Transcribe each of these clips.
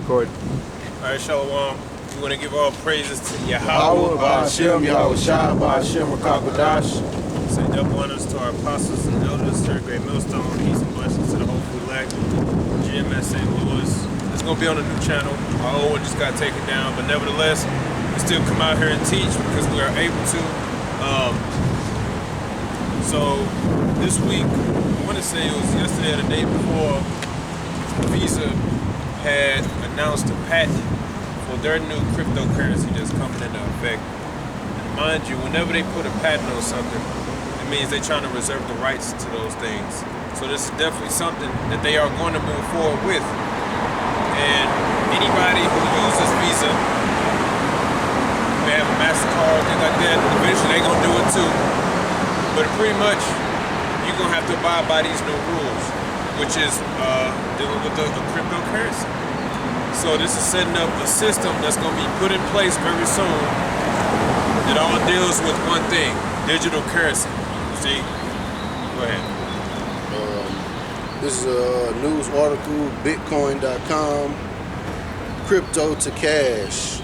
recording. All right, Shalom. We want to give all praises to Yahweh, Ba'Hashem, Yahweh Shai, Ba'Hashem, Rakakadash. Say double honors to our apostles and elders, third grade millstone, peace and blessings to the hopeful elect, GMS St. Louis. It's going to be on a new channel. Our old one just got taken down, but nevertheless, we still come out here and teach because we are able to. So this week, I want to say it was yesterday or the day before, Visa had announced a patent for their new cryptocurrency that's coming into effect. And mind you, whenever they put a patent on something, it means they're trying to reserve the rights to those things. So this is definitely something that they are going to move forward with. And anybody who uses Visa, they have a MasterCard, things like that, eventually they're going to do it too. But pretty much, you're going to have to abide by these new rules, which is dealing with the cryptocurrency. So this is setting up a system that's going to be put in place very soon that all deals with one thing, digital currency. See? Go ahead. This is a news article, Bitcoin.com, crypto to cash.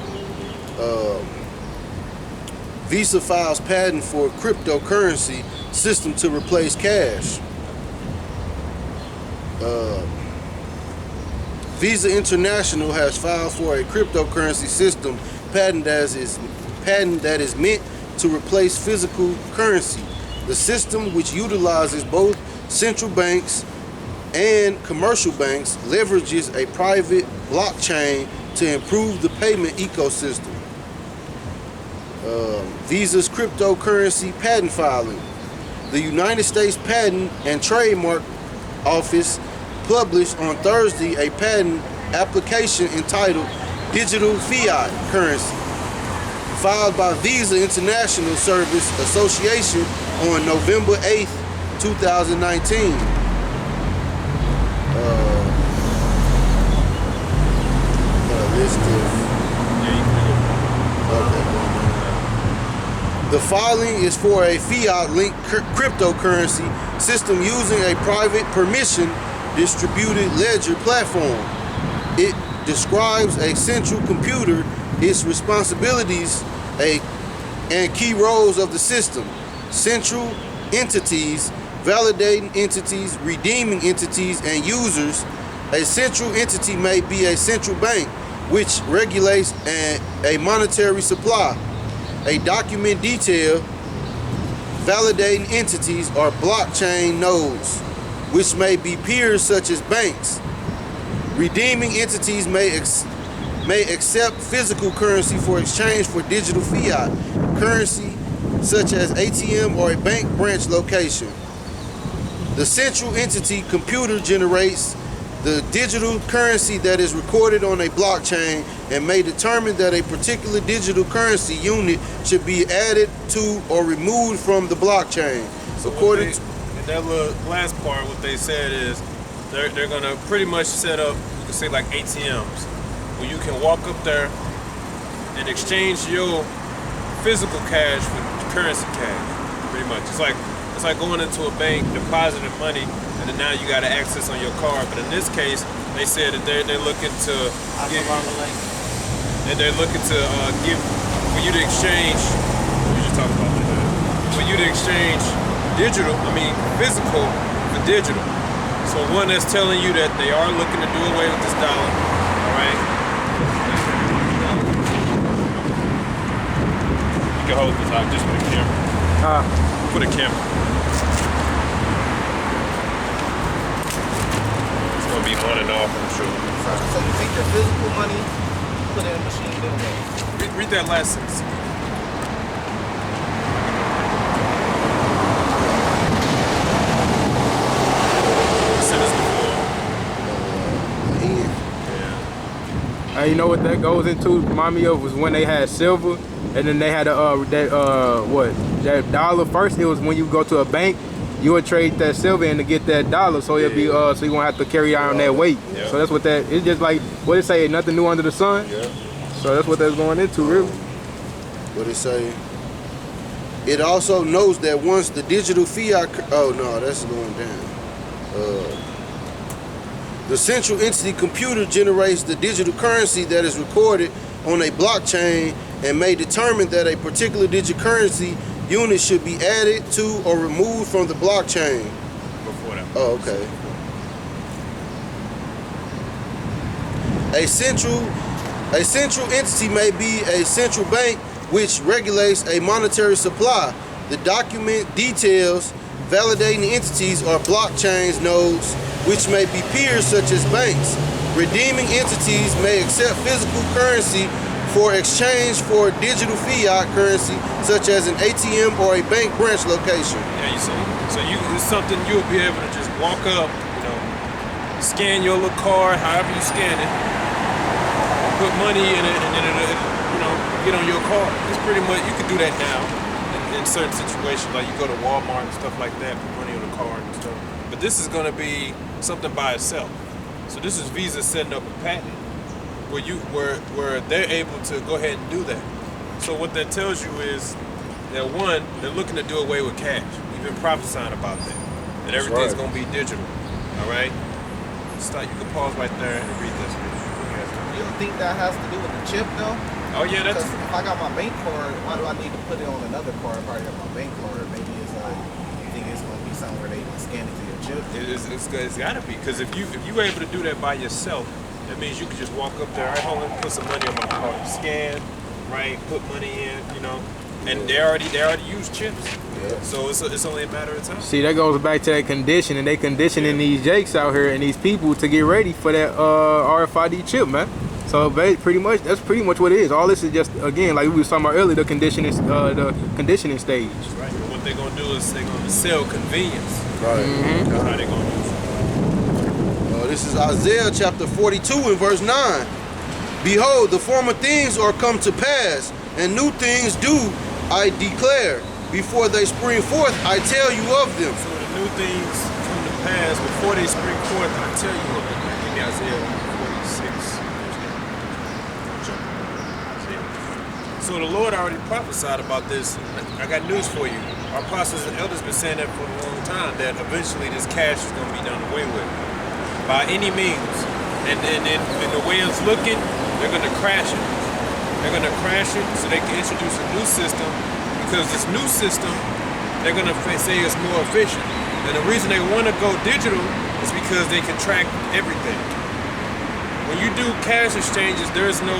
Visa files patent for cryptocurrency system to replace cash. Visa International has filed for a cryptocurrency system patent that is meant to replace physical currency. The system, which utilizes both central banks and commercial banks, leverages a private blockchain to improve the payment ecosystem. Visa's cryptocurrency patent filing. The United States Patent and Trademark Office published on Thursday a patent application entitled Digital Fiat Currency, filed by Visa International Service Association on November 8, 2019. The filing is for a fiat-linked cryptocurrency system using a private permission distributed ledger platform. It describes a central computer, its responsibilities, and key roles of the system. Central entities, validating entities, redeeming entities, and users. A central entity may be a central bank, which regulates a monetary supply. A document detail, validating entities are blockchain nodes, which may be peers such as banks. Redeeming entities may accept physical currency for exchange for digital fiat currency, such as ATM or a bank branch location. The central entity computer generates the digital currency that is recorded on a blockchain and may determine that a particular digital currency unit should be added to or removed from the blockchain. So according to that little last part, what they said is they're going to pretty much set up, you can say like ATMs, where you can walk up there and exchange your physical cash for currency cash, pretty much. It's like going into a bank, depositing money, and then now you got to access on your card. But in this case, they said that they're looking to give, and they're looking to give for you to exchange. We just talked about that. For you to exchange physical for digital. So one that's telling you that they are looking to do away with this dollar. All right. You can hold this out just for the camera. For the camera. Be on and off, I'm sure. So you take your physical money, put it in a machine, then what? Read that last sentence. Hey, you know what that goes into? Remind me of was when they had silver, and then they had that dollar first. It was when you go to a bank, you would trade that silver in to get that dollar, so it'll be so you won't have to carry on that weight. Yeah. So that's what that. It's just like what it say, nothing new under the sun. Yeah. So that's what that's going into, really. what it say. It also notes that once the digital fiat, oh no, that's going down. The central entity computer generates the digital currency that is recorded on a blockchain and may determine that a particular digital currency unit should be added to or removed from the blockchain. Before that. Oh, okay. A central entity may be a central bank which regulates a monetary supply. The document details validating entities or blockchains nodes which may be peers such as banks. Redeeming entities may accept physical currency for exchange for digital fiat currency such as an ATM or a bank branch location. Yeah, you see. So it's something you'll be able to just walk up, scan your little card, however you scan it, put money in it, and then it'll, get on your card. It's pretty much, you can do that now in certain situations, like you go to Walmart and stuff like that, put money on the card and stuff. But this is going to be something by itself. So this is Visa setting up a patent where they're able to go ahead and do that. So what that tells you is that one, they're looking to do away with cash. We've been prophesying about that everything's going to be digital. All right. Stop. You can pause right there and read this. You don't think that has to do with the chip though? Oh yeah, that's. Because if I got my bank card, why do I need to put it on another card? If I already got my bank card, maybe it's like you think it's gonna be something where they can scan it to your chip. It's got to be, because if you were able to do that by yourself, that means you could just walk up there. All right, hold on, put some money on my card, scan, right, put money in, and they already use chips. Yeah. So it's only a matter of time. See, that goes back to that conditioning. They conditioning these jakes out here and these people to get ready for that RFID chip, man. So that's pretty much what it is. All this is just, again, like we was talking about earlier, the conditioning stage. Right. And what they're gonna do is they're gonna sell convenience. Right. Mm-hmm. That's how they're gonna use it. This is Isaiah chapter 42 and verse 9. Behold, the former things are come to pass, and new things do I declare. Before they spring forth, I tell you of them. So the new things come to pass before they spring forth, I tell you of them. Give me Isaiah 46. So the Lord already prophesied about this. I got news for you. Our apostles and elders been saying that for a long time, that eventually this cash is going to be done away with by any means. And the way it's looking, they're going to crash it. They're going to crash it so they can introduce a new system. Because this new system, they're going to say it's more efficient. And the reason they want to go digital is because they can track everything. When you do cash exchanges, there's no,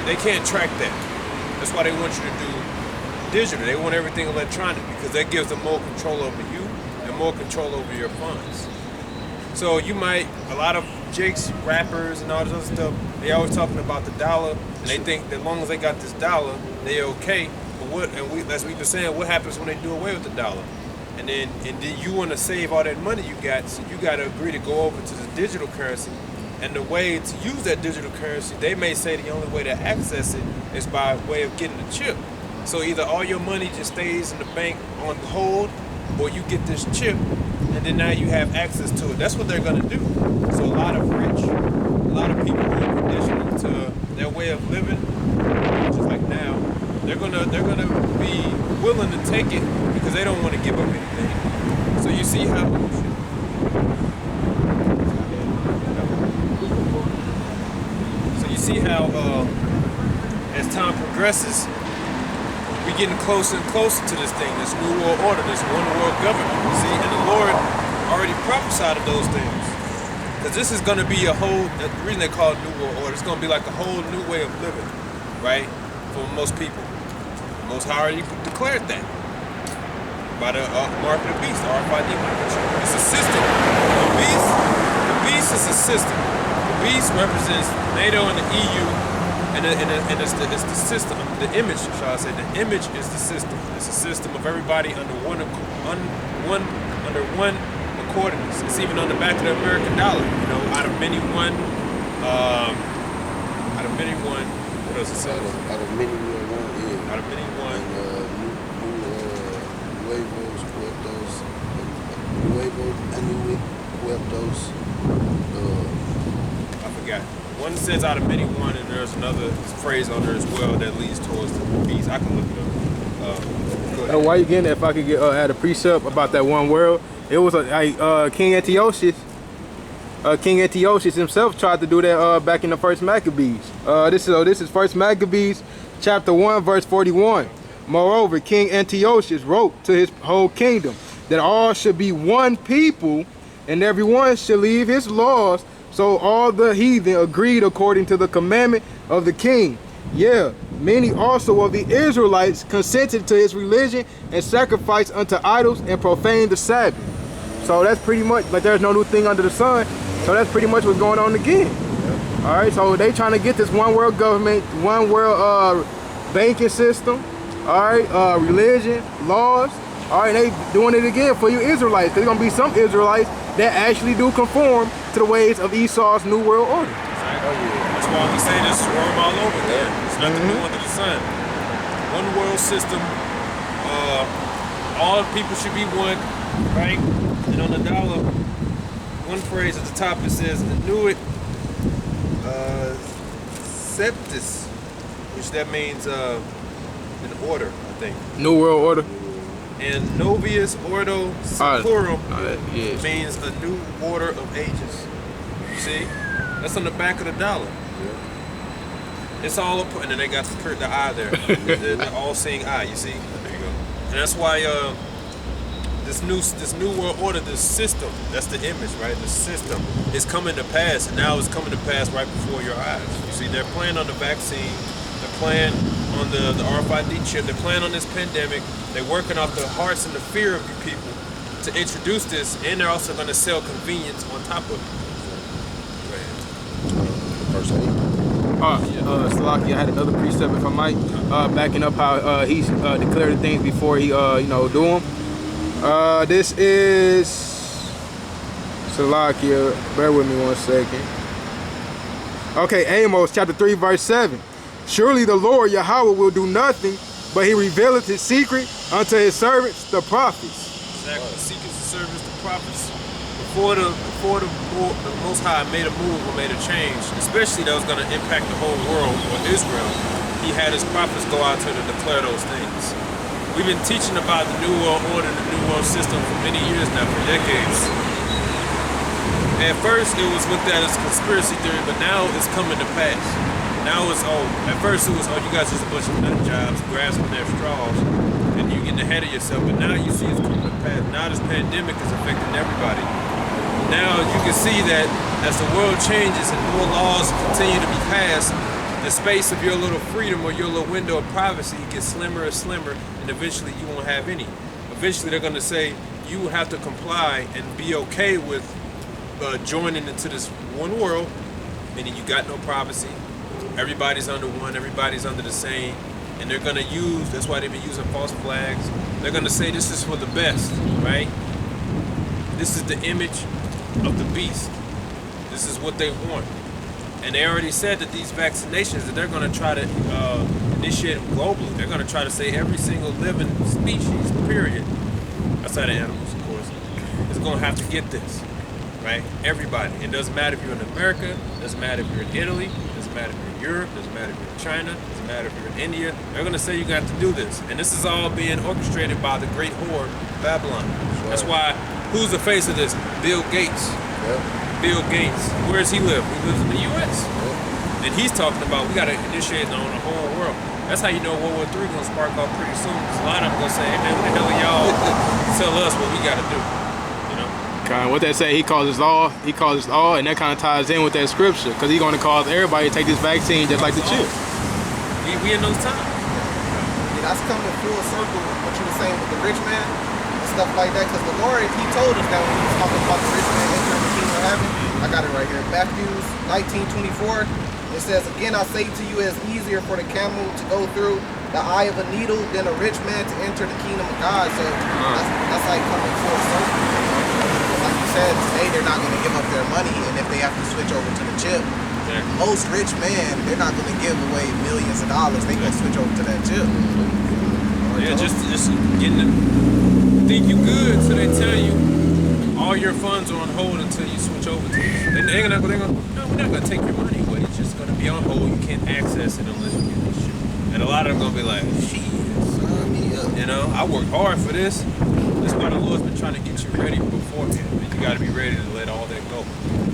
they can't track that. That's why they want you to do digital. They want everything electronic because that gives them more control over you and more control over your funds. So a lot of jakes, rappers, and all this other stuff, they always talking about the dollar, and they think that as long as they got this dollar, they're okay. As we've been saying, what happens when they do away with the dollar? And then you want to save all that money you got, so you got to agree to go over to the digital currency. And the way to use that digital currency, they may say the only way to access it is by way of getting the chip. So either all your money just stays in the bank on hold, or you get this chip, and then now you have access to it. That's what they're going to do. So a lot of people who are conditioned to their way of living, just like now, they're gonna be willing to take it because they don't want to give up anything. So you see how as time progresses, we're getting closer and closer to this thing, this new world order, this one world government. See, and the Lord already prophesied of those things. Because this is going to be the reason they call it new world order, it's going to be like a whole new way of living, right? For most people. Most High already declared that by the mark of the beast, the RFID microchip. It's a system. The beast is a system. The beast represents NATO and the EU, and it's the system. The image, shall I say? The image is the system. It's a system of everybody under one accordance. It's even on the back of the American dollar. Out of many one. What else it says? Out of many one. Out of many one. I forgot. One says out of many one, and there's another phrase on there as well that leads towards the beast. I can look it up. While you getting that, if I could add a precept about that one world, it was King Antiochus. King Antiochus himself tried to do that back in the first Maccabees. This is First Maccabees, chapter 1, verse 41. Moreover, King Antiochus wrote to his whole kingdom that all should be one people, and everyone should leave his laws. So all the heathen agreed according to the commandment of the king. Yeah, many also of the Israelites consented to his religion and sacrificed unto idols and profaned the Sabbath. So that's pretty much, like, there's no new thing under the sun. So that's pretty much what's going on again. All right, so they trying to get this one world government, one world banking system, all right, religion, laws. All right, they doing it again for you Israelites. There's gonna be some Israelites that actually do conform to the ways of Esau's new world order. That's why we say this worm all over there. There's nothing new under the sun. One world system. All people should be one, right? And on the dollar, one phrase at the top it says "Nuit Septis," which that means an order, I think. New world order. And Novius Ordo Seclorum Yeah. means a new order of ages. You see? That's on the back of the dollar. It's all up, and then they got the eye there. the all-seeing eye, you see? There you go. And that's why this new world order, this system, that's the image, right? The system is coming to pass, and now it's coming to pass right before your eyes. You see, they're playing on the vaccine, they're playing on the RFID chip, they're playing on this pandemic, they're working off the hearts and the fear of you people to introduce this, and they're also going to sell convenience on top of it. Verse 8. Salaki, I had another precept, if I might, backing up how he declared the things before he, do them. This is Salakia. Bear with me 1 second. Okay, Amos chapter 3, verse 7. Surely the Lord Yahweh will do nothing, but he revealeth his secret unto his servants, the prophets. Exactly. The secrets of servants, the prophets. Before the Most High made a move or made a change, especially that was going to impact the whole world or Israel, he had his prophets go out to declare those things. We've been teaching about the New World Order and the New World System for many years now, for decades. At first, it was looked at as conspiracy theory, but now it's coming to pass. Now it's, at first it was, you guys just a bunch of nut jobs grasping their straws, and you getting ahead of yourself, but now you see it's coming to pass. Now this pandemic is affecting everybody. Now you can see that as the world changes and more laws continue to be passed, the space of your little freedom or your little window of privacy gets slimmer and slimmer, and eventually you won't have any. Eventually they're going to say you have to comply and be okay with joining into this one world, meaning you got no privacy. Everybody's under one, everybody's under the same, and they're going to use, that's why they've been using false flags. They're going to say this is for the best, right? This is the image of the beast. This is what they want. And they already said that these vaccinations, that they're going to try to initiate them globally. They're going to try to say every single living species, period, outside of animals, of course, is going to have to get this, right? Everybody. It doesn't matter if you're in America, it doesn't matter if you're in Italy, it doesn't matter if you're in Europe, it doesn't matter if you're in China, it doesn't matter if you're in India. They're going to say you got to do this. And this is all being orchestrated by the great whore, Babylon. That's why, who's the face of this? Bill Gates. Yep. Bill Gates, where does he live? He lives in the U.S. And he's talking about we got to initiate on the whole world. That's how you know World War III going to spark off pretty soon. Because a lot of them going to say, hey, man, what the hell are y'all tell us what we got to do? You know? Kind of what they say, he calls us all, and that kind of ties in with that scripture. Because he's going to cause everybody to take this vaccine just like the chip. We in those times. Yeah, that's coming full circle with what you were saying with the rich man and stuff like that. Because the Lord, he told us that when he was talking about the rich man entering the kingdom of heaven. I got it right here. Matthew 19:24. It says, again, I say to you, it's easier for the camel to go through the eye of a needle than a rich man to enter the kingdom of God. So that's like coming full circle. Like you said, today they're not going to give up their money, and if they have to switch over to the chip, most rich men, they're not going to give away millions of dollars. They're going to switch over to that chip. Yeah, just getting to think you good, so they tell you all your funds are on hold until you switch over to it. We're not going to take your money away. It's just going to be on hold. You can't access it unless you get this shit. And a lot of them going to be like, shit, sign me up. You know, I worked hard for this. That's why the Lord's been trying to get you ready beforehand. And you got to be ready to let all that go.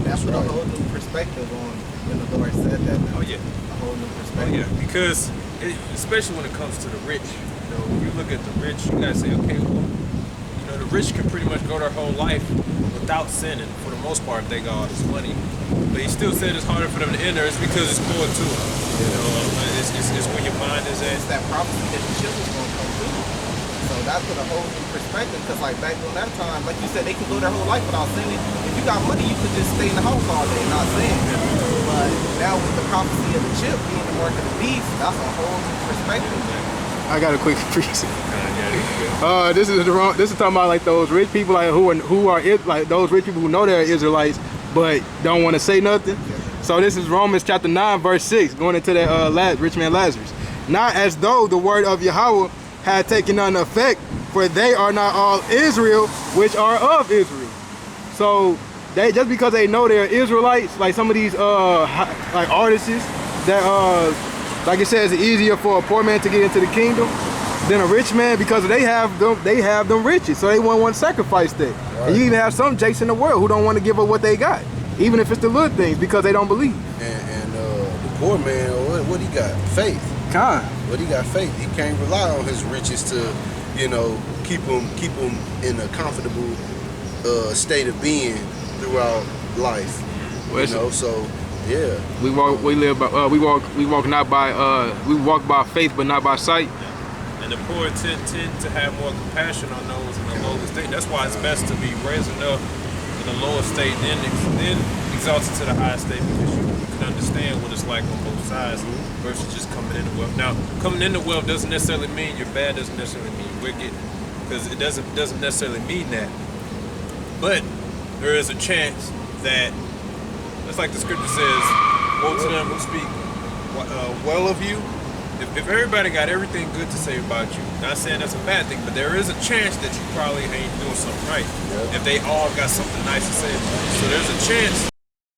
That's what a whole new perspective on when the Lord said that. Man. Oh yeah. A whole new Oh perspective. yeah. Because especially when it comes to the rich, you know, when you look at the rich, you gotta say, okay, well, you know, the rich can pretty much go their whole life without sinning for the most part if they got all this money. But he still said it's harder for them to enter. It's because it's more to it. You know, it's where your mind is at. It's that prophecy that the children's gonna come through. So that's put a whole new perspective. Because like back during that time, like you said, they could go their whole life without sinning. If you got money, you could just stay in the house all day, not sin. But now with the prophecy of the chip being the mark of the beast, that's a whole new perspective. I got a quick piece. This is talking about like those rich people like who are like those rich people who know they're Israelites but don't want to say nothing. So this is Romans chapter 9 verse 6, going into that rich man Lazarus. Not as though the word of Yahweh had taken none effect, for they are not all Israel which are of Israel. So they just because they know they're Israelites, like some of these like artists that like it says, it's easier for a poor man to get into the kingdom than a rich man because they have them riches, so they won't want to sacrifice that. Right. And you even have some jakes in the world who don't want to give up what they got, even if it's the little things, because they don't believe. And the poor man, what he got? Faith. What he got? Faith. He can't rely on his riches to, you know, keep him in a comfortable state of being throughout life. Well, you know, so. Yeah. We walk by faith but not by sight. And the poor tend to have more compassion on those in the lower state. That's why it's best to be raising up in the lower state, then exalted to the higher state, because you can understand what it's like on both sides versus just coming into wealth. Now, coming into wealth doesn't necessarily mean you're bad, doesn't necessarily mean you're wicked, because it doesn't necessarily mean that. But there is a chance that, it's like the scripture says, woe to them who speak well of you. If everybody got everything good to say about you, not saying that's a bad thing, but there is a chance that you probably ain't doing something right. If they all got something nice to say about you. So there's a chance